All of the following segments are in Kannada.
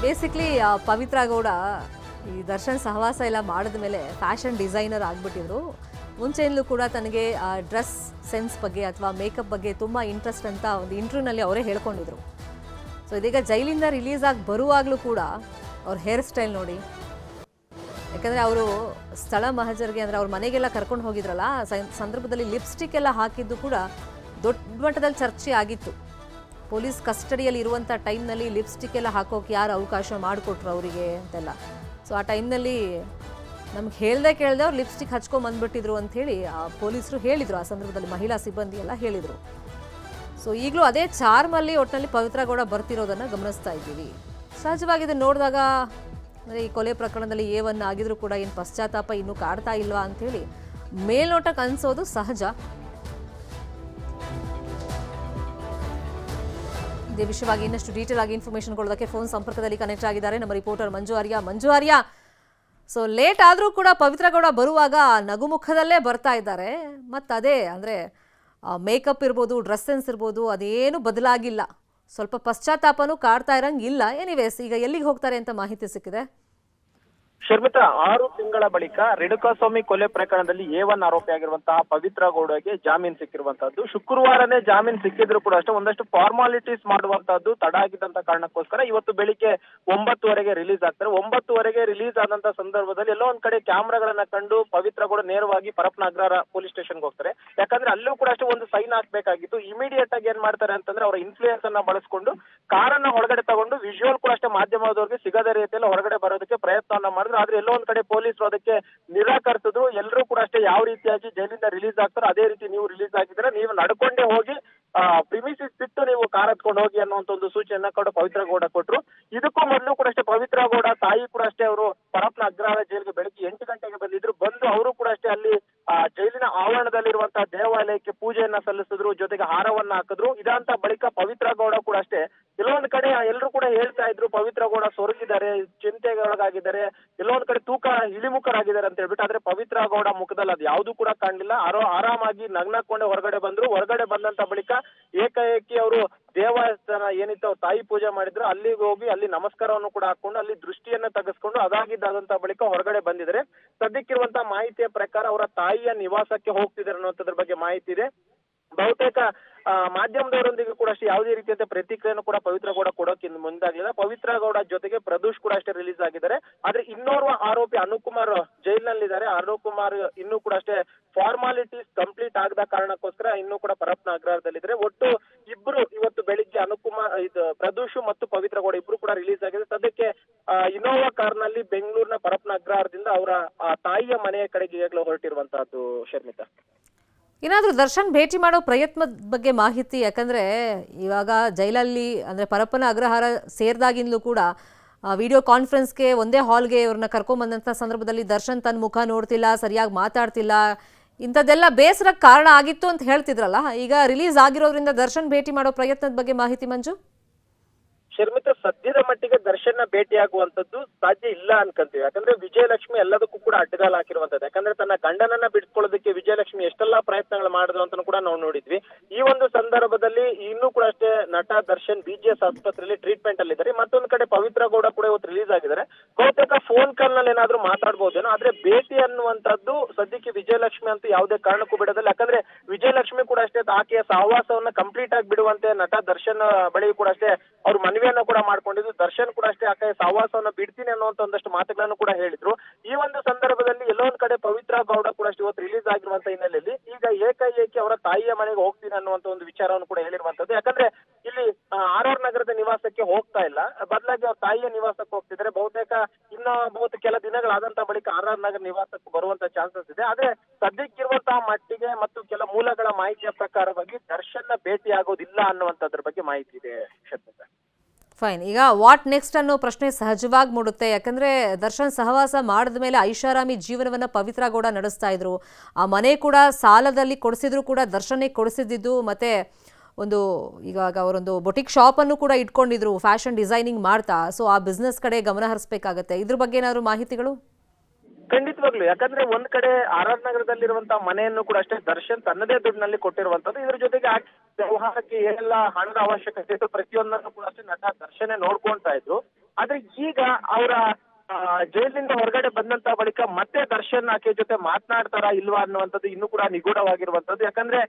ಬೇಸಿಕ್ಲಿ ಪವಿತ್ರ ಗೌಡ ಈ ದರ್ಶನ್ ಸಹವಾಸ ಎಲ್ಲ ಮಾಡಿದ ಮೇಲೆ ಫ್ಯಾಷನ್ ಡಿಸೈನರ್ ಆಗಿಬಿಟ್ಟಿದ್ರು. ಮುಂಚೆಯಿಂದಲೂ ಕೂಡ ತನಗೆ ಡ್ರೆಸ್ ಸೆನ್ಸ್ ಬಗ್ಗೆ ಅಥವಾ ಮೇಕಪ್ ಬಗ್ಗೆ ತುಂಬ ಇಂಟ್ರೆಸ್ಟ್ ಅಂತ ಒಂದು ಇಂಟರ್ವ್ಯೂನಲ್ಲಿ ಅವರೇ ಹೇಳ್ಕೊಂಡಿದ್ರು. ಸೊ ಇದೀಗ ಜೈಲಿಂದ ರಿಲೀಸ್ ಆಗಿ ಬರುವಾಗಲೂ ಕೂಡ ಅವ್ರ ಹೇರ್ ಸ್ಟೈಲ್ ನೋಡಿ, ಯಾಕಂದರೆ ಅವರು ಸ್ಥಳ ಮಹಜರ್ಗೆ ಅಂದರೆ ಅವ್ರ ಮನೆಗೆಲ್ಲ ಕರ್ಕೊಂಡು ಹೋಗಿದ್ರಲ್ಲ, ಸಂದರ್ಭದಲ್ಲಿ ಲಿಪ್ಸ್ಟಿಕ್ ಎಲ್ಲ ಹಾಕಿದ್ದು ಕೂಡ ದೊಡ್ಡ ಮಟ್ಟದಲ್ಲಿ ಚರ್ಚೆ ಆಗಿತ್ತು. ಪೊಲೀಸ್ ಕಸ್ಟಡಿಯಲ್ಲಿ ಇರುವಂಥ ಟೈಮ್ನಲ್ಲಿ ಲಿಪ್ಸ್ಟಿಕ್ ಎಲ್ಲ ಹಾಕೋಕೆ ಯಾರು ಅವಕಾಶ ಮಾಡಿಕೊಟ್ರು ಅವರಿಗೆ ಅಂತೆಲ್ಲ. ಸೊ ಆ ಟೈಮ್ನಲ್ಲಿ ನಮ್ಗೆ ಹೇಳ್ದೆ ಕೇಳ್ದೆ ಅವ್ರು ಲಿಪ್ಸ್ಟಿಕ್ ಹಚ್ಕೊಂಬಂದ್ಬಿಟ್ಟಿದ್ರು ಅಂಥೇಳಿ ಪೊಲೀಸರು ಹೇಳಿದರು. ಆ ಸಂದರ್ಭದಲ್ಲಿ ಮಹಿಳಾ ಸಿಬ್ಬಂದಿ ಎಲ್ಲ ಹೇಳಿದರು. ಸೊ ಈಗಲೂ ಅದೇ ಚಾರ್ಮಲ್ಲಿ ಒಟ್ಟಿನಲ್ಲಿ ಪವಿತ್ರ ಗೌಡ ಬರ್ತಿರೋದನ್ನು ಗಮನಿಸ್ತಾ ಇದ್ದೀವಿ. ಸಹಜವಾಗಿ ಇದನ್ನು ನೋಡಿದಾಗ ಅಂದರೆ ಈ ಕೊಲೆ ಪ್ರಕರಣದಲ್ಲಿ A1 ಆಗಿದ್ರು ಕೂಡ ಏನು ಪಶ್ಚಾತ್ತಾಪ ಇನ್ನೂ ಕಾಡ್ತಾ ಇಲ್ವಾ ಅಂಥೇಳಿ ಮೇಲ್ನೋಟಕ್ಕೆ ಅನಿಸೋದು ಸಹಜ. ಇದೇ ವಿಷಯವಾಗಿ ಇನ್ನಷ್ಟು ಡೀಟೇಲ್ ಆಗಿ ಇನ್ಫಾರ್ಮೇಷನ್ ಕೊಡೋದಕ್ಕೆ ಫೋನ್ ಸಂಪರ್ಕದಲ್ಲಿ ಕನೆಕ್ಟ್ ಆಗಿದ್ದಾರೆ ನಮ್ಮ ರಿಪೋರ್ಟರ್ ಮಂಜು ಆರ್ಯ. ಸೊ ಲೇಟ್ ಆದರೂ ಕೂಡ ಪವಿತ್ರ ಗೌಡ ಬರುವಾಗ ನಗುಮುಖದಲ್ಲೇ ಬರ್ತಾ ಇದ್ದಾರೆ. ಮತ್ತು ಅದೇ ಅಂದರೆ ಮೇಕಪ್ ಇರ್ಬೋದು, ಡ್ರೆಸ್ ಸೆನ್ಸ್ ಇರ್ಬೋದು, ಅದೇನು ಬದಲಾಗಿಲ್ಲ. ಸ್ವಲ್ಪ ಪಶ್ಚಾತ್ತಾಪನೂ ಕಾಡ್ತಾ ಇರಂಗಿಲ್ಲ. ಎನಿವೇಸ್, ಈಗ ಎಲ್ಲಿಗೆ ಹೋಗ್ತಾರೆ ಅಂತ ಮಾಹಿತಿ ಸಿಕ್ಕಿದೆ. ಶರ್ಮಿತಾ, 6 ತಿಂಗಳ ಬಳಿಕ ರೇಣುಕಾಸ್ವಾಮಿ ಕೊಲೆ ಪ್ರಕರಣದಲ್ಲಿ A1 ಆರೋಪಿಯಾಗಿರುವಂತಹ ಪವಿತ್ರ ಗೌಡಗೆ ಜಾಮೀನು ಸಿಕ್ಕಿರುವಂತಹದ್ದು. ಶುಕ್ರವಾರನೇ ಜಾಮೀನು ಸಿಕ್ಕಿದ್ರು ಕೂಡ ಅಷ್ಟೇ ಒಂದಷ್ಟು ಫಾರ್ಮಾಲಿಟೀಸ್ ಮಾಡುವಂತಹದ್ದು ತಡ ಆಗಿದ್ದಂತ ಕಾರಣಕ್ಕೋಸ್ಕರ ಇವತ್ತು ಬೆಳಿಗ್ಗೆ 9:00 ರಿಲೀಸ್ ಆಗ್ತಾರೆ. 9:00 ರಿಲೀಸ್ ಆದಂತ ಸಂದರ್ಭದಲ್ಲಿ ಎಲ್ಲೋ ಒಂದ್ ಕಡೆ ಕ್ಯಾಮ್ರಾಗಳನ್ನ ಕಂಡು ಪವಿತ್ರ ಗೌಡ ನೇರವಾಗಿ ಪರಪ್ಪನ ಅಗ್ರಹಾರ ಪೊಲೀಸ್ ಸ್ಟೇಷನ್ಗೆ ಹೋಗ್ತಾರೆ. ಯಾಕಂದ್ರೆ ಅಲ್ಲೂ ಕೂಡ ಅಷ್ಟೇ ಒಂದು ಸೈನ್ ಹಾಕ್ಬೇಕಾಗಿತ್ತು. ಇಮಿಡಿಯೇಟ್ ಆಗಿ ಏನ್ ಮಾಡ್ತಾರೆ ಅಂತಂದ್ರೆ ಅವರ ಇನ್ಫ್ಲೂಯೆನ್ಸ್ ಅನ್ನ ಬಳಸ್ಕೊಂಡು ಕಾರನ್ನ ಹೊರಗಡೆ ತಗೊಂಡು ವಿಜುವಲ್ ಕೂಡ ಅಷ್ಟೇ ಮಾಧ್ಯಮದವರಿಗೆ ಸಿಗದ ರೀತಿಯಲ್ಲಿ ಹೊರಗಡೆ ಬರೋದಕ್ಕೆ ಪ್ರಯತ್ನವನ್ನ ಮಾಡಿದ್ರು. ಆದ್ರೆ ಎಲ್ಲೋ ಒಂದ್ ಕಡೆ ಪೊಲೀಸರು ಅದಕ್ಕೆ ನಿರಾಕರಿಸಿದ್ರು. ಎಲ್ಲರೂ ಕೂಡ ಅಷ್ಟೇ ಯಾವ ರೀತಿಯಾಗಿ ಜೈಲಿಂದ ರಿಲೀಸ್ ಆಗ್ತಾರೋ ಅದೇ ರೀತಿ ನೀವು ರಿಲೀಸ್ ಆಗಿದ್ರೆ ನೀವು ನಡ್ಕೊಂಡೇ ಹೋಗಿ ಪ್ರಿಮಿಸಿಸ್ ಬಿಟ್ಟು ನೀವು ಕಾರ್ ಹತ್ಕೊಂಡು ಹೋಗಿ ಅನ್ನುವಂತ ಒಂದು ಸೂಚನೆಯನ್ನ ಕೂಡ ಪವಿತ್ರ ಗೌಡ ಕೊಟ್ರು. ಇದಕ್ಕೂ ಮೊದಲು ಕೂಡ ಅಷ್ಟೇ ಪವಿತ್ರ ಗೌಡ ತಾಯಿ ಕೂಡ ಅಷ್ಟೇ ಅವರು ಪರಪ್ಪನ ಅಗ್ರಹಾರ ಜೈಲಿಗೆ ಬೆಳಗ್ಗೆ 8 ಗಂಟೆಗೆ ಬಂದಿದ್ರು. ಬಂದು ಅವರು ಕೂಡ ಅಷ್ಟೇ ಅಲ್ಲಿ ಜೈಲಿನ ಆವರಣದಲ್ಲಿರುವಂತಹ ದೇವಾಲಯಕ್ಕೆ ಪೂಜೆಯನ್ನ ಸಲ್ಲಿಸಿದ್ರು, ಜೊತೆಗೆ ಹಾರವನ್ನ ಹಾಕಿದ್ರು. ಇದಂತ ಬಳಿಕ ಪವಿತ್ರ ಗೌಡ ಕೂಡ ಅಷ್ಟೇ ಎಲ್ಲೊಂದ್ ಕಡೆ ಎಲ್ಲರೂ ಕೂಡ ಹೇಳ್ತಾ ಇದ್ರು ಪವಿತ್ರ ಗೌಡ ಸೊರಗಿದ್ದಾರೆ, ಚಿಂತೆಗೊಳಗಾಗಿದ್ದಾರೆ, ಎಲ್ಲೊಂದ್ ಕಡೆ ತೂಕ ಇಳಿಮುಖರಾಗಿದ್ದಾರೆ ಅಂತ ಹೇಳ್ಬಿಟ್ಟು. ಆದ್ರೆ ಪವಿತ್ರ ಗೌಡ ಮುಖದಲ್ಲಿ ಅದು ಯಾವ್ದು ಕೂಡ ಕಾಣಲಿಲ್ಲ. ಆರಾಮಾಗಿ ನಗ್ನಕೊಂಡೆ ಹೊರಗಡೆ ಬಂದ್ರು. ಹೊರಗಡೆ ಬಂದಂತ ಬಳಿಕ ಏಕಾಏಕಿ ಅವರು ದೇವಸ್ಥಾನ ಏನಿತ್ತು ಅವ್ರು ತಾಯಿ ಪೂಜೆ ಮಾಡಿದ್ರು ಅಲ್ಲಿಗೆ ಹೋಗಿ ಅಲ್ಲಿ ನಮಸ್ಕಾರವನ್ನು ಕೂಡ ಹಾಕೊಂಡು ಅಲ್ಲಿ ದೃಷ್ಟಿಯನ್ನ ತೆಗೆಸ್ಕೊಂಡು ಅದಾಗಿದ್ದಾದಂತ ಬಳಿಕ ಹೊರಗಡೆ ಬಂದಿದ್ದಾರೆ. ಸದ್ಯಕ್ಕಿರುವಂತಹ ಮಾಹಿತಿಯ ಪ್ರಕಾರ ಅವರ ತಾಯಿಯ ನಿವಾಸಕ್ಕೆ ಹೋಗ್ತಿದ್ದಾರೆ ಅನ್ನೋದ್ರ ಬಗ್ಗೆ ಮಾಹಿತಿ ಇದೆ. ಬಹುತೇಕ ಮಾಧ್ಯಮದವರೊಂದಿಗೆ ಕೂಡ ಅಷ್ಟೇ ಯಾವುದೇ ರೀತಿಯ ಪ್ರತಿಕ್ರಿಯೆಯನ್ನು ಕೂಡ ಪವಿತ್ರ ಗೌಡ ಕೊಡೋಕೆ ಮುಂದಾಗಲಿಲ್ಲ. ಪವಿತ್ರ ಗೌಡ ಜೊತೆಗೆ ಪ್ರದೂಷ್ ಕೂಡ ಅಷ್ಟೇ ರಿಲೀಸ್ ಆಗಿದ್ದಾರೆ. ಆದ್ರೆ ಇನ್ನೋರ್ವ ಆರೋಪಿ ಅನುಕುಮಾರ್ ಜೈಲಿನಲ್ಲಿದ್ದಾರೆ. ಅನುಕುಮಾರ್ ಇನ್ನೂ ಕೂಡ ಅಷ್ಟೇ ಫಾರ್ಮಾಲಿಟೀಸ್ ಕಂಪ್ಲೀಟ್ ಆಗದ ಕಾರಣಕ್ಕೋಸ್ಕರ ಇನ್ನೂ ಕೂಡ ಪರಪ್ಪನ ಅಗ್ರಹಾರದಲ್ಲಿದ್ದಾರೆ. ಒಟ್ಟು ಇಬ್ರು ಇವತ್ತು ಬೆಳಿಗ್ಗೆ ಪ್ರದೂಷ್ ಮತ್ತು ಪವಿತ್ರ ಗೌಡ ಇಬ್ರು ಕೂಡ ರಿಲೀಸ್ ಆಗಿದೆ. ಸದ್ಯಕ್ಕೆ ಇನೋವಾ ಕಾರ್ನಲ್ಲಿ ಬೆಂಗಳೂರಿನ ಪರಪ್ಪನ ಅಗ್ರಹಾರದಿಂದ ಅವರ ತಾಯಿಯ ಮನೆಯ ಕಡೆಗೆ ಈಗಾಗಲೇ ಹೊರಟಿರುವಂತಹದ್ದು. ಶರ್ಮಿತಾ, ಏನಾದರೂ ದರ್ಶನ್ ಭೇಟಿ ಮಾಡೋ ಪ್ರಯತ್ನದ ಬಗ್ಗೆ ಮಾಹಿತಿ? ಯಾಕಂದರೆ ಇವಾಗ ಜೈಲಲ್ಲಿ ಅಂದರೆ ಪರಪ್ಪನ ಅಗ್ರಹಾರ ಸೇರಿದಾಗಿಂದಲೂ ಕೂಡ ವಿಡಿಯೋ ಕಾನ್ಫರೆನ್ಸ್ಗೆ ಒಂದೇ ಹಾಲ್ಗೆ ಇವ್ರನ್ನ ಕರ್ಕೊಂಬಂದಂಥ ಸಂದರ್ಭದಲ್ಲಿ ದರ್ಶನ್ ತನ್ನ ಮುಖ ನೋಡ್ತಿಲ್ಲ, ಸರಿಯಾಗಿ ಮಾತಾಡ್ತಿಲ್ಲ, ಇಂಥದ್ದೆಲ್ಲ ಬೇಸರಕ್ಕೆ ಕಾರಣ ಆಗಿತ್ತು ಅಂತ ಹೇಳ್ತಿದ್ರಲ್ಲ. ಈಗ ರಿಲೀಸ್ ಆಗಿರೋದ್ರಿಂದ ದರ್ಶನ್ ಭೇಟಿ ಮಾಡೋ ಪ್ರಯತ್ನದ ಬಗ್ಗೆ ಮಾಹಿತಿ ಮಂಜು? ಶರ್ಮಿತಾ, ಸದ್ಯದ ಮಟ್ಟಿಗೆ ದರ್ಶನ ಭೇಟಿಯಾಗುವಂತದ್ದು ಸಾಧ್ಯ ಇಲ್ಲ ಅನ್ಕೊಂತೀವಿ. ಯಾಕಂದ್ರೆ ವಿಜಯಲಕ್ಷ್ಮಿ ಎಲ್ಲದಕ್ಕೂ ಕೂಡ ಅಡ್ಡಗಾಲ ಹಾಕಿರುವಂತದ್ದು. ಯಾಕಂದ್ರೆ ತನ್ನ ಗಂಡನನ್ನ ಬಿಡಿಸ್ಕೊಳ್ಳೋದಕ್ಕೆ ವಿಜಯಲಕ್ಷ್ಮಿ ಎಷ್ಟೆಲ್ಲಾ ಪ್ರಯತ್ನಗಳು ಮಾಡಿದ್ರು ಅಂತ ಕೂಡ ನಾವು ನೋಡಿದ್ವಿ. ಈ ಒಂದು ಸಂದರ್ಭದಲ್ಲಿ ಇನ್ನೂ ಕೂಡ ಅಷ್ಟೇ ನಟ ದರ್ಶನ್ BGS ಆಸ್ಪತ್ರೆಯಲ್ಲಿ ಟ್ರೀಟ್ಮೆಂಟ್ ಅಲ್ಲಿ ಇದ್ದಾರೆ. ಮತ್ತೊಂದು ಕಡೆ ಪವಿತ್ರ ಗೌಡ ಕೂಡ ಇವತ್ತು ರಿಲೀಸ್ ಆಗಿದ್ದಾರೆ. ಬಹುತೇಕ ಫೋನ್ ಕಾಲ್ ನಲ್ಲಿ ಏನಾದ್ರೂ ಮಾತಾಡ್ಬೋದೇನೋ, ಆದ್ರೆ ಭೇಟಿ ಅನ್ನುವಂಥದ್ದು ಸದ್ಯಕ್ಕೆ ವಿಜಯಲಕ್ಷ್ಮಿ ಅಂತೂ ಯಾವುದೇ ಕಾರಣಕ್ಕೂ ಬಿಡೋದಿಲ್ಲ. ಯಾಕಂದ್ರೆ ವಿಜಯಲಕ್ಷ್ಮಿ ಕೂಡ ಅಷ್ಟೇ ಆಕೆಯ ಸಹವಾಸವನ್ನ ಕಂಪ್ಲೀಟ್ ಆಗಿ ಬಿಡುವಂತೆ ನಟ ದರ್ಶನ್ ಬಳಿ ಕೂಡ ಅಷ್ಟೇ ಅವ್ರು ಮನವಿಯನ್ನ ಕೂಡ ಮಾಡ್ಕೊಂಡಿದ್ರು. ದರ್ಶನ್ ಕೂಡ ಅಷ್ಟೇ ಆಕೆಯ ಸಹವಾಸವನ್ನ ಬಿಡ್ತೀನಿ ಅನ್ನುವಂತ ಒಂದಷ್ಟು ಮಾತುಗಳನ್ನು ಕೂಡ ಹೇಳಿದ್ರು. ಈ ಒಂದು ಸಂದರ್ಭದಲ್ಲಿ ಎಲ್ಲೋ ಒಂದ್ ಕಡೆ ಪವಿತ್ರ ಗೌಡ ಕೂಡ ಅಷ್ಟೇ ಇವತ್ತು ರಿಲೀಸ್ ಆಗಿರುವಂತ ಹಿನ್ನೆಲೆಯಲ್ಲಿ ಈಗ ಏಕಾಏಕಿ ಅವರ ತಾಯಿಯ ಮನೆಗೆ ಹೋಗ್ತೀನಿ ಅನ್ನುವಂತ ಒಂದು ವಿಚಾರವನ್ನು ಕೂಡ ಹೇಳಿರುವಂತದ್ದು. ಯಾಕಂದ್ರೆ ಇಲ್ಲಿ RR ನಗರದ ನಿವಾಸಕ್ಕೆ ಹೋಗ್ತಾ ಇಲ್ಲ, ಬದಲಾಗಿ ಅವ್ರ ತಾಯಿಯ ನಿವಾಸಕ್ಕೆ ಹೋಗ್ತಿದ್ದಾರೆ. ಬಹುತೇಕ ಕೆಲ ದಿನಗಳಾದಂತ ಬಳಿಕ RR ನಗರ ನಿವಾಸಕ್ಕೆ ಬರುವಂತ ಚಾನ್ಸಸ್ ಇದೆ. ಆದ್ರೆ ಸದ್ಯಕ್ಕಿರುವಂತಹ ಮಟ್ಟಿಗೆ ಮತ್ತು ಕೆಲ ಮೂಲಗಳ ಮಾಹಿತಿಯ ಪ್ರಕಾರವಾಗಿ ದರ್ಶನ್ ಭೇಟಿ ಆಗೋದಿಲ್ಲ ಅನ್ನುವಂಥದ್ರ ಬಗ್ಗೆ ಮಾಹಿತಿ ಇದೆ. ಫೈನ್. ಈಗ ವಾಟ್ ನೆಕ್ಸ್ಟ್ ಅನ್ನೋ ಪ್ರಶ್ನೆ ಸಹಜವಾಗಿ ಮೂಡುತ್ತೆ. ಯಾಕಂದರೆ ದರ್ಶನ್ ಸಹವಾಸ ಮಾಡಿದ ಮೇಲೆ ಐಷಾರಾಮಿ ಜೀವನವನ್ನು ಪವಿತ್ರ ಗೌಡ ನಡೆಸ್ತಾ ಇದ್ರು. ಆ ಮನೆ ಕೂಡ ಸಾಲದಲ್ಲಿ ಕೊಡಿಸಿದ್ರು ಕೂಡ ದರ್ಶನೇ ಕೊಡಿಸಿದ್ದು. ಮತ್ತು ಒಂದು ಇವಾಗ ಅವರೊಂದು ಬೊಟಿಕ್ ಶಾಪನ್ನು ಕೂಡ ಇಟ್ಕೊಂಡಿದ್ರು ಫ್ಯಾಷನ್ ಡಿಸೈನಿಂಗ್ ಮಾಡ್ತಾ. ಸೊ ಆ ಬಿಸ್ನೆಸ್ ಕಡೆ ಗಮನ ಹರಿಸಬೇಕಾಗತ್ತೆ. ಇದ್ರ ಬಗ್ಗೆ ಏನಾದರೂ ಮಾಹಿತಿಗಳು? ಖಂಡಿತವಾಗ್ಲು. ಯಾಕಂದ್ರೆ ಒಂದ್ ಕಡೆ RR ನಗರದಲ್ಲಿರುವಂತಹ ಮನೆಯನ್ನು ಕೂಡ ಅಷ್ಟೇ ದರ್ಶನ್ ತನ್ನದೇ ದುಡ್ಡಿನಲ್ಲಿ ಕೊಟ್ಟಿರುವಂತದ್ದು. ಇದ್ರ ಜೊತೆಗೆ ವ್ಯವಹಾರಕ್ಕೆ ಏನೆಲ್ಲ ಹಣದ ಅವಶ್ಯಕತೆ ಇತ್ತು ಪ್ರತಿಯೊಂದನ್ನು ಕೂಡ ಅಷ್ಟೇ ನಟ ದರ್ಶನೇ ನೋಡ್ಕೊಂತಾ ಇದ್ರು. ಆದ್ರೆ ಈಗ ಅವರ ಜೈಲಿನಿಂದ ಹೊರಗಡೆ ಬಂದಂತ ಬಳಿಕ ಮತ್ತೆ ದರ್ಶನ್ ಆಕೆ ಜೊತೆ ಮಾತನಾಡ್ತಾರಾ ಇಲ್ವಾ ಅನ್ನುವಂಥದ್ದು ಇನ್ನೂ ಕೂಡ ನಿಗೂಢವಾಗಿರುವಂತದ್ದು. ಯಾಕಂದ್ರೆ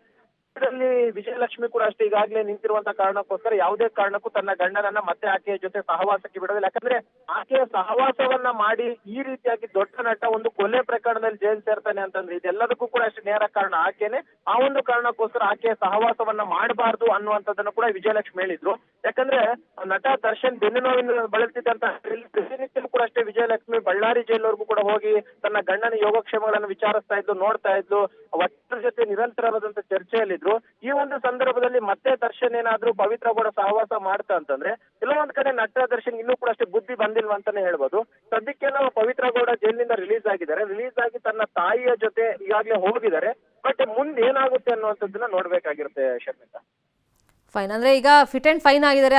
ಇದರಲ್ಲಿ ವಿಜಯಲಕ್ಷ್ಮಿ ಕೂಡ ಅಷ್ಟೇ ಈಗಾಗಲೇ ನಿಂತಿರುವಂತ ಕಾರಣಕ್ಕೋಸ್ಕರ ಯಾವುದೇ ಕಾರಣಕ್ಕೂ ತನ್ನ ಗಂಡನನ್ನ ಮತ್ತೆ ಆಕೆಯ ಜೊತೆ ಸಹವಾಸಕ್ಕೆ ಬಿಡೋದಿಲ್ಲ. ಯಾಕಂದ್ರೆ ಆಕೆಯ ಸಹವಾಸವನ್ನ ಮಾಡಿ ಈ ರೀತಿಯಾಗಿ ದೊಡ್ಡ ನಟ ಒಂದು ಕೊಲೆ ಪ್ರಕರಣದಲ್ಲಿ ಜೈಲು ಸೇರ್ತಾನೆ ಅಂತಂದ್ರೆ ಇದೆಲ್ಲದಕ್ಕೂ ಕೂಡ ಅಷ್ಟೇ ನೇರ ಕಾರಣ ಆಕೆನೆ. ಆ ಒಂದು ಕಾರಣಕ್ಕೋಸ್ಕರ ಆಕೆಯ ಸಹವಾಸವನ್ನ ಮಾಡಬಾರ್ದು ಅನ್ನುವಂಥದ್ದನ್ನು ಕೂಡ ವಿಜಯಲಕ್ಷ್ಮಿ ಹೇಳಿದ್ರು. ಯಾಕಂದ್ರೆ ನಟ ದರ್ಶನ್ ಬೆನ್ನು ನೋವಿನ ಬಳಲ್ತಿದ್ದಂತ ಪ್ರತಿನಿತ್ಯ ಕೂಡ ಅಷ್ಟೇ ವಿಜಯಲಕ್ಷ್ಮಿ ಬಳ್ಳಾರಿ ಜೈಲ್ವರೆಗೂ ಕೂಡ ಹೋಗಿ ತನ್ನ ಗಂಡನ ಯೋಗಕ್ಷೇಮಗಳನ್ನು ವಿಚಾರಿಸ್ತಾ ಇದ್ಲು, ನೋಡ್ತಾ ಇದ್ಲು, ವಕ್ತರ ಜೊತೆ ನಿರಂತರವಾದಂತ ಚರ್ಚೆಯಲ್ಲಿದ್ರು. ಈ ಒಂದು ಸಂದರ್ಭದಲ್ಲಿ ಮತ್ತೆ ದರ್ಶನ್ ಏನಾದ್ರೂ ಪವಿತ್ರ ಕೂಡ ಸಹವಾಸ ಮಾಡ್ತಾ ಅಂತಂದ್ರೆ ಕೆಲವೊಂದ್ ಕಡೆ ನಟ ದರ್ಶನ್ ಇನ್ನೂ ಕೂಡ ಅಷ್ಟೇ ಬುದ್ಧಿ ಬಂದಿಲ್ವಾ ಅಂತಾನೆ ಹೇಳ್ಬೋದು. ಸದ್ಯಕ್ಕೆ ನಾವು ಪವಿತ್ರ ಗೌಡ ಜೈಲಿನಿಂದ ರಿಲೀಸ್ ಆಗಿದ್ದಾರೆ. ರಿಲೀಸ್ ಆಗಿ ತನ್ನ ತಾಯಿಯ ಜೊತೆ ಈಗಾಗಲೇ ಹೋಗಿದ್ದಾರೆ. ಬಟ್ ಮುಂದೆ ಏನಾಗುತ್ತೆ ಅನ್ನುವಂಥದ್ದನ್ನ ನೋಡ್ಬೇಕಾಗಿರುತ್ತೆ ಶರ್ಮಿತಾ. ಫೈನ್. ಅಂದರೆ ಈಗ ಫಿಟ್ ಆ್ಯಂಡ್ ಫೈನ್ ಆಗಿದ್ದಾರೆ.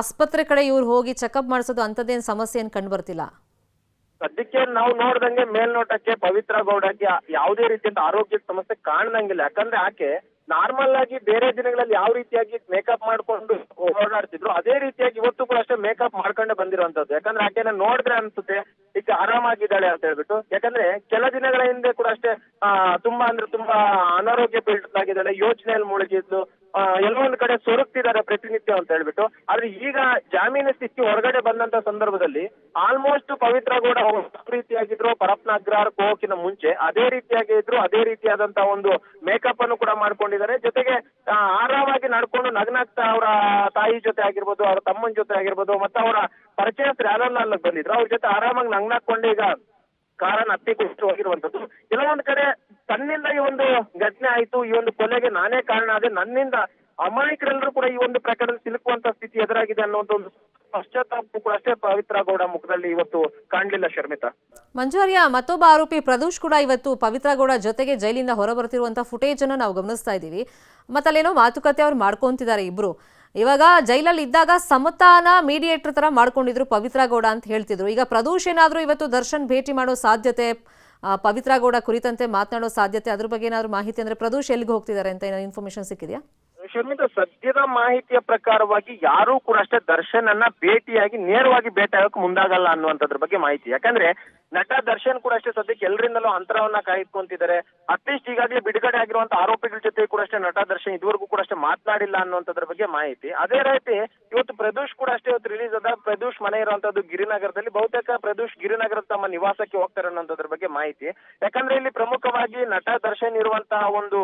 ಆಸ್ಪತ್ರೆ ಕಡೆ ಇವ್ರು ಹೋಗಿ ಚೆಕಪ್ ಮಾಡಿಸೋದು ಅಂಥದ್ದೇನು ಸಮಸ್ಯೆ ಏನು ಕಂಡು ಬರ್ತಿಲ್ಲ ಸದ್ಯಕ್ಕೆ ನಾವು ನೋಡ್ದಂಗೆ ಮೇಲ್ನೋಟಕ್ಕೆ ಪವಿತ್ರ ಗೌಡಗೆ ಯಾವುದೇ ರೀತಿಯಿಂದ ಆರೋಗ್ಯದ ಸಮಸ್ಯೆ ಕಾಣದಂಗಿಲ್ಲ. ಯಾಕಂದ್ರೆ ಆಕೆ ನಾರ್ಮಲ್ ಆಗಿ ಬೇರೆ ದಿನಗಳಲ್ಲಿ ಯಾವ ರೀತಿಯಾಗಿ ಮೇಕಪ್ ಮಾಡ್ಕೊಂಡು ಓಡಾಡ್ತಿದ್ರು ಅದೇ ರೀತಿಯಾಗಿ ಇವತ್ತು ಕೂಡ ಅಷ್ಟೇ ಮೇಕಪ್ ಮಾಡ್ಕೊಂಡೆ ಬಂದಿರುವಂತದ್ದು. ಯಾಕಂದ್ರೆ ಆಕೆನ ನೋಡಿದ್ರೆ ಅನ್ಸುತ್ತೆ ಈಗ ಆರಾಮಾಗಿದ್ದಾಳೆ ಅಂತ ಹೇಳ್ಬಿಟ್ಟು. ಯಾಕಂದ್ರೆ ಕೆಲ ದಿನಗಳ ಹಿಂದೆ ಕೂಡ ಅಷ್ಟೇ ತುಂಬಾ ಅಂದ್ರೆ ತುಂಬಾ ಅನಾರೋಗ್ಯ ಪೀಡಿತರಾಗಿದ್ದಾಳೆ, ಯೋಚನೆಯಲ್ಲಿ ಮುಳುಗಿದ್ಲು, ಎಲ್ಲೊಂದ್ ಕಡೆ ಸೊರಗ್ತಿದ್ದಾರೆ ಪ್ರತಿನಿತ್ಯ ಅಂತ ಹೇಳ್ಬಿಟ್ಟು. ಆದ್ರೆ ಈಗ ಜಾಮೀನು ಸಿಕ್ಕಿ ಹೊರಗಡೆ ಬಂದಂತ ಸಂದರ್ಭದಲ್ಲಿ ಆಲ್ಮೋಸ್ಟ್ ಪವಿತ್ರ ಗೌಡ ರೀತಿಯಾಗಿದ್ರು ಪರಪ್ನ ಅಗ್ರಹಾರ ಹೋಗಕ್ಕಿಂತ ಮುಂಚೆ ಅದೇ ರೀತಿಯಾಗಿ ಇದ್ರು, ಅದೇ ರೀತಿಯಾದಂತ ಒಂದು ಮೇಕಪ್ ಅನ್ನು ಕೂಡ ಮಾಡ್ಕೊಂಡಿದ್ದಾರೆ. ಜೊತೆಗೆ ಆರಾಮಾಗಿ ನಡ್ಕೊಂಡು ನಗ್ನಾಗ್ತಾ ಅವರ ತಾಯಿ ಜೊತೆ ಆಗಿರ್ಬೋದು, ಅವರ ತಮ್ಮನ ಜೊತೆ ಆಗಿರ್ಬೋದು, ಮತ್ತೆ ಅವರ ಪರಿಚಯಸ್ಥರು ಯಾರೆಲ್ಲ ಅಲ್ಲಿಗೆ ಬಂದಿದ್ರು ಅವ್ರ ಜೊತೆ ಆರಾಮಾಗಿ ನಗ್ನಾಕೊಂಡು ಈಗ ಕಾರನ್ನ ಹತ್ತಿಕೊಂಡು ಹೋಗಿರುವಂತದ್ದು. ಕೆಲವೊಂದ್ ಕಡೆ ತನ್ನಿಂದ ಈ ಒಂದು ಘಟನೆ ಆಯ್ತು, ಈ ಒಂದು ಕೊಲೆಗೆ ನಾನೇ ಕಾರಣ ಆದ್ರೆ, ನನ್ನಿಂದ ಅಮಾಯಕರೆಲ್ಲರೂ ಕೂಡ ಈ ಒಂದು ಪ್ರಕರಣದಲ್ಲಿ ಸಿಲುಕುವಂತ ಸ್ಥಿತಿ ಎದುರಾಗಿದೆ ಅನ್ನುವಂತ ಒಂದು ಪಶ್ಚಾತ್ತಾಪ ಕೂಡ ಅಷ್ಟೇ ಪವಿತ್ರ ಗೌಡ ಮುಖದಲ್ಲಿ ಇವತ್ತು ಕಾಣ್ಲಿಲ್ಲ ಶರ್ಮಿತಾ. ಮಂಜುವಾರ್ಯ, ಮತ್ತೊಬ್ಬ ಆರೋಪಿ ಪ್ರದೋಷ್ ಕೂಡ ಇವತ್ತು ಪವಿತ್ರ ಗೌಡ ಜೊತೆಗೆ ಜೈಲಿಂದ ಹೊರಬರ್ತಿರುವಂಥ ಫುಟೇಜ್ ಅನ್ನು ನಾವು ಗಮನಿಸ್ತಾ ಇದ್ದೀವಿ. ಮತ್ತಲ್ಲೇನೋ ಮಾತುಕತೆ ಅವ್ರು ಮಾಡ್ಕೊಂತಿದ್ದಾರೆ ಇಬ್ರು. ಇವಾಗ ಜೈಲಲ್ಲಿ ಇದ್ದಾಗ ಸಮತಾನ ಮೀಡಿಯೇಟರ್ ತರ ಮಾಡ್ಕೊಂಡಿದ್ರು ಪವಿತ್ರ ಗೌಡ ಅಂತ ಹೇಳ್ತಿದ್ರು. ಈಗ ಪ್ರದೋಷ್ ಏನಾದರೂ ಇವತ್ತು ದರ್ಶನ್ ಭೇಟಿ ಮಾಡೋ ಸಾಧ್ಯತೆ, ಪವಿತ್ರ ಗೌಡ ಕುರಿತಂತೆ ಮಾತನಾಡೋ ಸಾಧ್ಯತೆ, ಅದ್ರ ಬಗ್ಗೆ ಏನಾದ್ರು ಮಾಹಿತಿ ಅಂದ್ರೆ ಪ್ರದೋಷ್ ಎಲ್ಲಿಗೆ ಹೋಗ್ತಿದ್ದಾರೆ ಅಂತ ಏನಾದ್ರು ಇನ್ಫಾರ್ಮೇಶನ್ ಸಿಕ್ಕಿದೆಯಾ? ಶರ್ಮಿತಾ, ಸದ್ಯದ ಮಾಹಿತಿಯ ಪ್ರಕಾರವಾಗಿ ಯಾರೂ ಕೂಡ ಅಷ್ಟೇ ದರ್ಶನ್ ಅನ್ನ ಭೇಟಿಯಾಗಿ ನೇರವಾಗಿ ಭೇಟಿ ಆಗಕ್ಕೆ ಮುಂದಾಗಲ್ಲ ಅನ್ನುವಂಥದ್ರ ಬಗ್ಗೆ ಮಾಹಿತಿ. ಯಾಕಂದ್ರೆ ನಟ ದರ್ಶನ್ ಕೂಡ ಅಷ್ಟೇ ಸದ್ಯಕ್ಕೆ ಎಲ್ಲರಿಂದಲೂ ಅಂತರವನ್ನ ಕಾಯ್ದುಕೊಂತಿದ್ದಾರೆ. ಅಟ್ಲೀಸ್ಟ್ ಈಗಾಗಲೇ ಬಿಡುಗಡೆ ಆಗಿರುವಂತ ಆರೋಪಿಗಳ ಜೊತೆ ಕೂಡ ಅಷ್ಟೇ ನಟ ದರ್ಶನ್ ಇದುವರೆಗೂ ಕೂಡ ಅಷ್ಟೇ ಮಾತನಾಡಿಲ್ಲ ಅನ್ನುವಂಥದ್ರ ಬಗ್ಗೆ ಮಾಹಿತಿ. ಅದೇ ರೀತಿ ಇವತ್ತು ಪ್ರದೋಷ್ ಕೂಡ ಅಷ್ಟೇ ಇವತ್ತು ರಿಲೀಸ್ ಆದ. ಪ್ರದೋಷ್ ಮನೆ ಇರುವಂತದ್ದು ಗಿರಿನಗರದಲ್ಲಿ. ಬಹುತೇಕ ಪ್ರದೋಷ್ ಗಿರಿನಗರದ ತಮ್ಮ ನಿವಾಸಕ್ಕೆ ಹೋಗ್ತಾರೆ ಅನ್ನೋದ್ರ ಬಗ್ಗೆ ಮಾಹಿತಿ. ಯಾಕಂದ್ರೆ ಇಲ್ಲಿ ಪ್ರಮುಖವಾಗಿ ನಟ ದರ್ಶನ್ ಇರುವಂತಹ ಒಂದು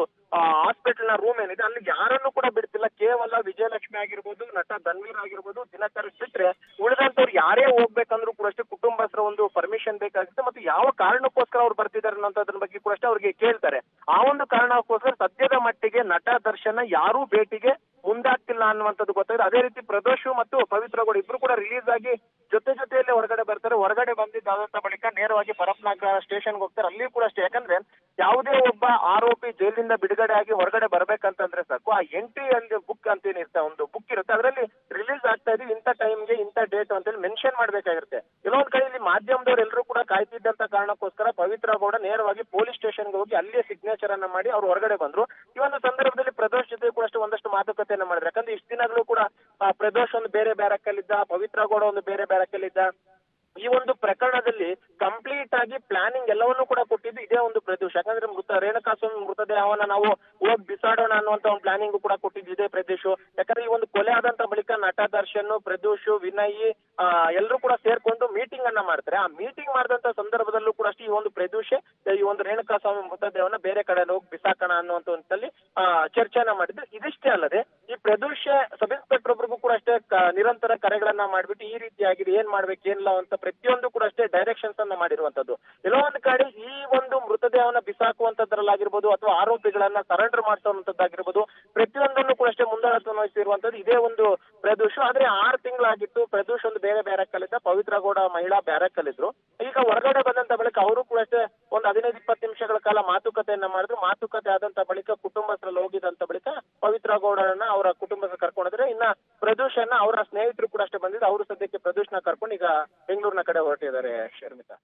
ಹಾಸ್ಪಿಟಲ್ ನ ರೂಮ್ ಏನಿದೆ ಅಲ್ಲಿ ಯಾರನ್ನು ಕೂಡ ಬಿಡ್ತಿಲ್ಲ. ಕೇವಲ ವಿಜಯಲಕ್ಷ್ಮಿ ಆಗಿರ್ಬೋದು, ನಟ ಧನ್ವೀರ್ ಆಗಿರ್ಬೋದು, ದಿನಕರ್ ಬಿಟ್ರೆ ಉಳಿದಂತವ್ರು ಯಾರೇ ಹೋಗ್ಬೇಕಂದ್ರೂ ಕೂಡ ಅಷ್ಟೇ ಕುಟುಂಬಸ್ಥರ ಒಂದು ಪರ್ಮಿಷನ್ ಬೇಕಾಗುತ್ತೆ. ಮತ್ತು ಯಾವ ಕಾರಣಕ್ಕೋಸ್ಕರ ಅವ್ರು ಬರ್ತಿದ್ದಾರೆ ಅನ್ನೋದ್ರ ಬಗ್ಗೆ ಕೂಡ ಅಷ್ಟೇ ಅವ್ರಿಗೆ ಕೇಳ್ತಾರೆ. ಆ ಒಂದು ಕಾರಣಕ್ಕೋಸ್ಕರ ಸದ್ಯದ ಮಟ್ಟಿಗೆ ನಟ ದರ್ಶನ ಯಾರೂ ಭೇಟಿಗೆ ಮುಂದಾಗ್ತಿಲ್ಲ ಅನ್ನುವಂಥದ್ದು ಗೊತ್ತಾಗಿದೆ. ಅದೇ ರೀತಿ ಪ್ರದೋಷ್ ಮತ್ತು ಪವಿತ್ರ ಗೌಡ ಇಬ್ರು ಕೂಡ ರಿಲೀಸ್ ಆಗಿ ಜೊತೆಯಲ್ಲೇ ಹೊರಗಡೆ ಬರ್ತಾರೆ. ಹೊರಗಡೆ ಬಂದಿದ್ದಾದಂತ ಬಳಿಕ ನೇರವಾಗಿ ಪರಪ್ನಗರ ಸ್ಟೇಷನ್ಗೆ ಹೋಗ್ತಾರೆ. ಅಲ್ಲಿ ಕೂಡ ಅಷ್ಟೇ. ಯಾಕಂದ್ರೆ ಯಾವುದೇ ಒಬ್ಬ ಆರೋಪಿ ಜೈಲಿಂದ ಬಿಡುಗಡೆ ಆಗಿ ಹೊರಗಡೆ ಬರ್ಬೇಕಂತಂದ್ರೆ ಸಾಕು, ಆ ಎಂಟ್ರಿ ಅಲ್ಲಿ ಬುಕ್ ಅಂತ ಏನಿರುತ್ತೆ, ಒಂದು ಬುಕ್ ಇರುತ್ತೆ, ಅದರಲ್ಲಿ ರಿಲೀಸ್ ಆಗ್ತಾ ಇದೀವಿ ಇಂಥ ಟೈಮ್ಗೆ ಇಂಥ ಡೇಟ್ ಅಂತ ಹೇಳಿ ಮೆನ್ಷನ್ ಮಾಡ್ಬೇಕಾಗಿರುತ್ತೆ. ಕೆಲವೊಂದ್ ಕಡೆ ಇಲ್ಲಿ ಮಾಧ್ಯಮದವ್ರು ಎಲ್ಲರೂ ಕೂಡ ಕಾಯ್ತಿದ್ದಂತ ಕಾರಣಕ್ಕೋಸ್ಕರ ಪವಿತ್ರ ಗೌಡ ನೇರವಾಗಿ ಪೊಲೀಸ್ ಸ್ಟೇಷನ್ಗೆ ಹೋಗಿ ಅಲ್ಲಿಯೇ ಸಿಗ್ನೇಚರ್ ಅನ್ನ ಮಾಡಿ ಅವ್ರು ಹೊರಗಡೆ ಬಂದ್ರು. ಈ ಒಂದು ಸಂದರ್ಭದಲ್ಲಿ ಪ್ರದೋಷ್ ಜೊತೆ ಕೂಡ ಅಷ್ಟೇ ಒಂದಷ್ಟು ಮಾತುಕತೆಯನ್ನ ಮಾಡಿದ್ರು. ಯಾಕಂದ್ರೆ ಇಷ್ಟು ದಿನಗಳು ಕೂಡ ಪ್ರದೋಷ್ ಒಂದು ಬೇರೆ ಬ್ಯಾರಕ್ಕಲ್ಲಿದ್ದ, ಪವಿತ್ರ ಗೌಡ ಒಂದು ಬೇರೆ ಬ್ಯಾರಕ್ಕಲ್ಲಿದ್ದ. ಈ ಒಂದು ಪ್ರಕರಣದಲ್ಲಿ ಕಂಪ್ಲೀಟ್ ಆಗಿ ಪ್ಲಾನಿಂಗ್ ಎಲ್ಲವನ್ನೂ ಕೂಡ ಕೊಟ್ಟಿದ್ದು ಇದೇ ಒಂದು ಪ್ರದೇಶ. ಯಾಕಂದ್ರೆ ರೇಣುಕಾಸ್ವಾಮಿ ಮೃತದೇಹವನ್ನ ನಾವು ಹೋಗಿ ಬಿಸಾಡೋಣ ಅನ್ನುವಂತ ಒಂದು ಪ್ಲಾನಿಂಗ್ ಕೂಡ ಕೊಟ್ಟಿದ್ದು ಇದೇ ಪ್ರದೇಶ. ಯಾಕಂದ್ರೆ ಈ ಒಂದು ಕೊಲೆ ಆದಂತ ಬಳಿಕ ನಟ ದರ್ಶನ್, ಪ್ರದೋಷ್, ವಿನಯ್ ಎಲ್ಲರೂ ಕೂಡ ಸೇರ್ಕೊಂಡು ಮೀಟಿಂಗ್ ಅನ್ನ ಮಾಡ್ತಾರೆ. ಆ ಮೀಟಿಂಗ್ ಮಾಡಿದಂತ ಸಂದರ್ಭದಲ್ಲೂ ಕೂಡ ಅಷ್ಟೇ ಈ ಒಂದು ಪ್ರದೇಶ ಈ ಒಂದು ರೇಣುಕಾಸ್ವಾಮಿ ಮೃತದೇಹವನ್ನ ಬೇರೆ ಕಡೆ ಹೋಗಿ ಬಿಸಾಕೋಣ ಅನ್ನುವಂತ ಒಂದಲ್ಲಿ ಚರ್ಚೆಯನ್ನ ಮಾಡಿದ್ರು. ಇದಿಷ್ಟೇ ಅಲ್ಲದೆ ಈ ಪ್ರದೋಷ ಸಬ್ ಇನ್ಸ್ಪೆಕ್ಟರ್ ಒಬ್ರಿಗೂ ಕೂಡ ಅಷ್ಟೇ ನಿರಂತರ ಕರೆಗಳನ್ನ ಮಾಡ್ಬಿಟ್ಟು ಈ ರೀತಿಯಾಗಿದೆ, ಏನ್ ಮಾಡ್ಬೇಕು ಏನಿಲ್ಲ ಅಂತ ಪ್ರತಿಯೊಂದು ಕೂಡ ಅಷ್ಟೇ ಡೈರೆಕ್ಷನ್ಸ್ ಅನ್ನ ಮಾಡಿರುವಂತದ್ದು. ಕೆಲವೊಂದು ಕಡೆ ಈ ಒಂದು ಮೃತದೇಹವನ್ನ ಬಿಸಾಕುವಂತದ್ರಲ್ಲಾಗಿರ್ಬೋದು ಅಥವಾ ಆರೋಪಿಗಳನ್ನ ಸರೆಂಡರ್ ಮಾಡಿಸುವಂತದ್ದಾಗಿರ್ಬೋದು, ಪ್ರತಿಯೊಂದನ್ನು ಕೂಡ ಅಷ್ಟೇ ಮುಂದಾಳತ್ವವನ್ನು ವಹಿಸಿರುವಂತದ್ದು ಇದೇ ಒಂದು ಪ್ರದೋಷ್. ಆದ್ರೆ 6 ತಿಂಗಳಾಗಿತ್ತು. ಪ್ರದೋಷ್ ಒಂದು ಬೇರೆ ಬ್ಯಾರಕ್ಕಲ್ಲಿದ್ದ, ಪವಿತ್ರ ಗೌಡ ಮಹಿಳಾ ಬ್ಯಾರಕ್ಕಲ್ಲಿದ್ರು. ಈಗ ಹೊರಗಡೆ ಬಂದಂತ ಬಳಿಕ ಅವರು ಕೂಡ ಅಷ್ಟೇ ಒಂದು 15-20 ನಿಮಿಷಗಳ ಕಾಲ ಮಾತುಕತೆಯನ್ನ ಮಾಡಿದ್ರು. ಮಾತುಕತೆ ಆದಂತ ಬಳಿಕ ಕುಟುಂಬಸ್ಥರಲ್ಲಿ ಹೋಗಿದಂತ ಬಳಿಕ ಪವಿತ್ರ ಗೌಡರನ್ನ ಅವರ ಕುಟುಂಬದ ಕರ್ಕೊಂಡಿದ್ರೆ, ಇನ್ನ ಪ್ರದೋಷನ್ನ ಅವರ ಸ್ನೇಹಿತರು ಕೂಡ ಅಷ್ಟೇ ಬಂದಿದ್ದು. ಅವರು ಸದ್ಯಕ್ಕೆ ಪ್ರದೋಷ್ನ ಕರ್ಕೊಂಡು ಈಗ ಬೆಂಗಳೂರಿನ ಕಡೆ ಹೊರಟಿದ್ದಾರೆ ಶರ್ಮಿತಾ.